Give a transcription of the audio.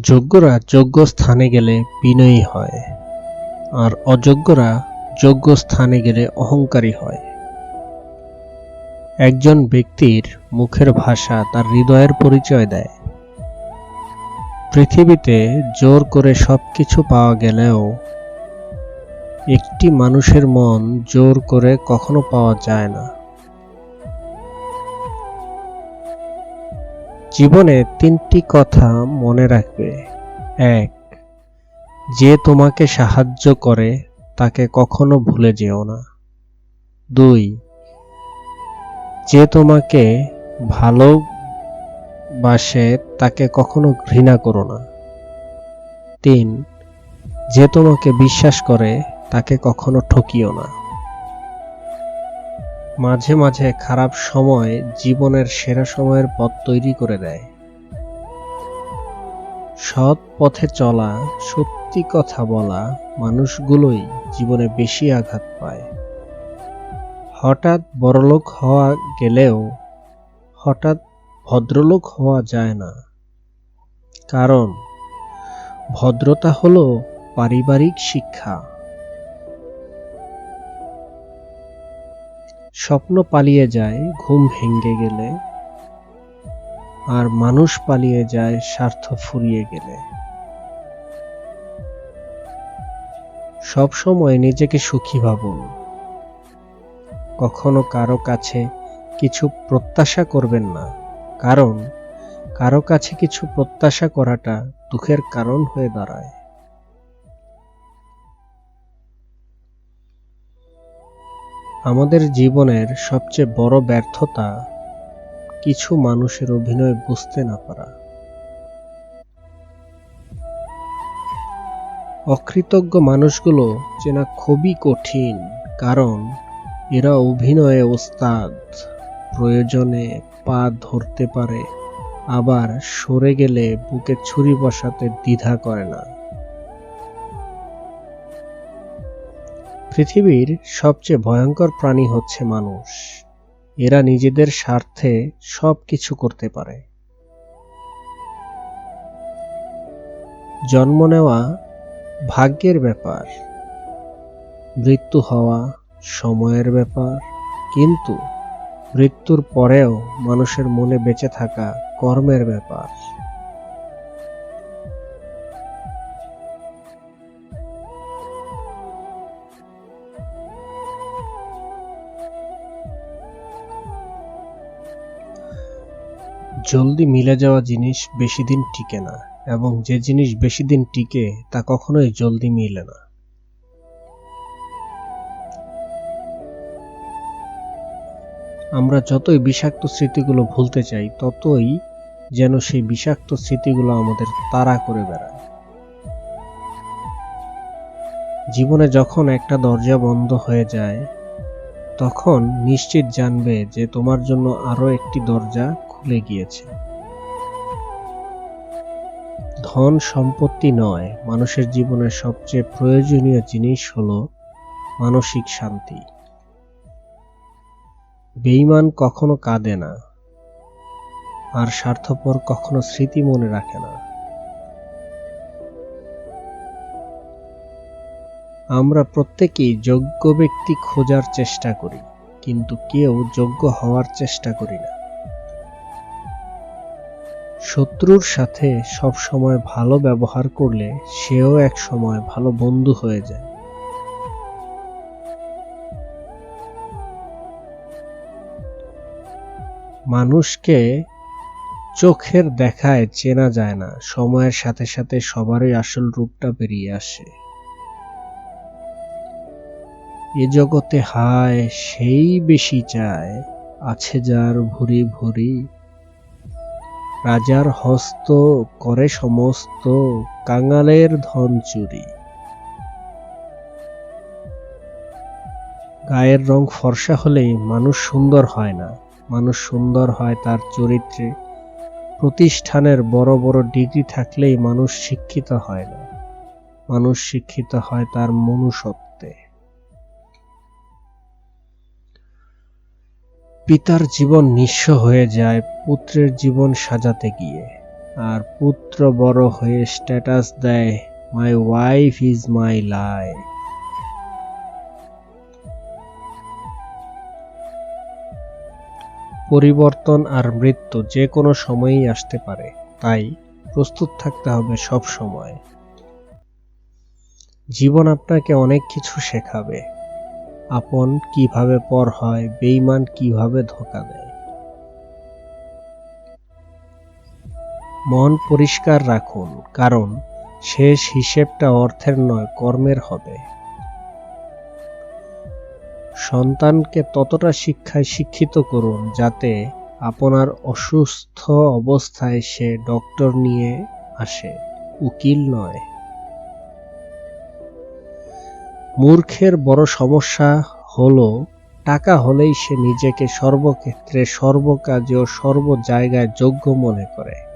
যোগ্যরা যোগ্য স্থানে গেলে বিনয়ী হয়, আর অযোগ্যরা যোগ্য স্থানে গেলে অহংকারী হয়। একজন ব্যক্তির মুখের ভাষা তার হৃদয়ের পরিচয় দেয়। পৃথিবীতে জোর করে সবকিছু পাওয়া গেলেও একটি মানুষের মন জোর করে কখনো পাওয়া যায় না। জীবনে ৩টি কথা মনে রাখবে। ১. যে তোমাকে সাহায্য করে তাকে কখনো ভুলে যেও না। ২. যে তোমাকে ভালোবাসে তাকে কখনো ঘৃণা করো না। ৩. যে তোমাকে বিশ্বাস করে তাকে কখনো ঠকিও না। মাঝে মাঝে খারাপ সময় জীবনের সেরা সময়ের পথ তৈরি করে দেয়। সৎ পথে চলা, সত্যি কথা বলা মানুষগুলোই জীবনে বেশি আঘাত পায়। হঠাৎ বড়লোক হওয়া গেলেও হঠাৎ ভদ্রলোক হওয়া যায় না, কারণ ভদ্রতা হলো পারিবারিক শিক্ষা। স্বপ্ন পালিয়ে যায় ঘুম ভেঙে গেলে, আর মানুষ পালিয়ে যায় স্বার্থ ফুরিয়ে গেলে। সবসময় নিজেকে সুখী ভাবুন। কখনো কারো কাছে কিছু প্রত্যাশা করবেন না, কারণ কারো কাছে কিছু প্রত্যাশা করাটা দুঃখের কারণ হয়ে দাঁড়ায়। আমাদের জীবনের সবচেয়ে বড় ব্যর্থতা কিছু মানুষের অভিনয় বুঝতে না পারা। অকৃতজ্ঞ মানুষগুলো চেনা খুবই কঠিন, কারণ এরা অভিনয়ে ওস্তাদ। প্রয়োজনে পা ধরতে পারে, আবার সরে গেলে বুকে ছুরি বসাতে দ্বিধা করে না। পৃথিবীর সবচেয়ে ভয়ঙ্কর প্রাণী হচ্ছে মানুষ। এরা নিজেদের স্বার্থে সবকিছু করতে পারে। জন্ম নেওয়া ভাগ্যের ব্যাপার, মৃত্যু হওয়া সময়ের ব্যাপার, কিন্তু মৃত্যুর পরেও মানুষের মনে বেঁচে থাকা কর্মের ব্যাপার। জলদি মিলে যাওয়া জিনিস বেশি দিন টিকে না, এবং যে জিনিস বেশি দিন টিকে তা কখনোই জলদি মিলে না। আমরা যতই বিষাক্ত স্মৃতিগুলো ভুলতে চাই, ততই যেন সেই বিষাক্ত স্মৃতিগুলো আমাদের তাড়া করে বেড়ায়। জীবনে যখন একটা দরজা বন্ধ হয়ে যায়, তখন নিশ্চিত জানবে যে তোমার জন্য আরো একটি দরজা খুলে গিয়েছে। ধন সম্পত্তি নয়, মানুষের জীবনের সবচেয়ে প্রয়োজনীয় জিনিস হলো মানসিক শান্তি। বেঈমান কখনো কাঁদে না, আর স্বার্থপর কখনো স্মৃতি মনে রাখে না। আমরা প্রত্যেকেই যোগ্য ব্যক্তি খোঁজার চেষ্টা করি, কিন্তু কেউ যোগ্য হওয়ার চেষ্টা করি না। শত্রুর সাথে সব সময় ভালো ব্যবহার করলে সেও এক সময় ভালো বন্ধু হয়ে যায়। মানুষকে চোখের দেখায় চেনা যায় না, সময়ের সাথে সাথে সবারই আসল রূপটা বেরিয়ে আসে। এ জগতে হায় সেই বেশি চায়, আছে যার ভুরি ভুরি। রাজার হস্ত করে সমস্ত, কাঙালের ধন চুরি। গায়ের রং ফর্সা হলেই মানুষ সুন্দর হয় না, মানুষ সুন্দর হয় তার চরিত্রে। প্রতিষ্ঠানের বড় বড় ডিগ্রি থাকলেই মানুষ শিক্ষিত হয় না, মানুষ শিক্ষিত হয় তার মনুষ্যত্বে। পিতার জীবন নিঃস্ব হয়ে যায় পুত্রের জীবন সাজাতে গিয়ে, আর পুত্র বড় হয়ে স্ট্যাটাস দেয়, my wife is my life. পরিবর্তন আর মৃত্যু যে কোনো সময়ই আসতে পারে, তাই প্রস্তুত থাকতে হবে সব সময়। জীবন আপনাকে অনেক কিছু শেখাবে। আপন কিভাবে পর হয়, বেঈমান কিভাবে ধোঁকা দেয়। মন পরিষ্কার রাখুন, কারণ শেষ হিসেবটা অর্থের নয়, কর্মের হবে। সন্তানকে ততটা শিক্ষায় শিক্ষিত করুন যাতে আপনার অসুস্থ অবস্থায় সে ডক্টর নিয়ে আসে, উকিল নয়। মূর্খের বড় সমস্যা হলো টাকা হলেই সে নিজেকে সর্বক্ষেত্রে, সর্বকাজে ও সর্ব জায়গায় যোগ্য মনে করে।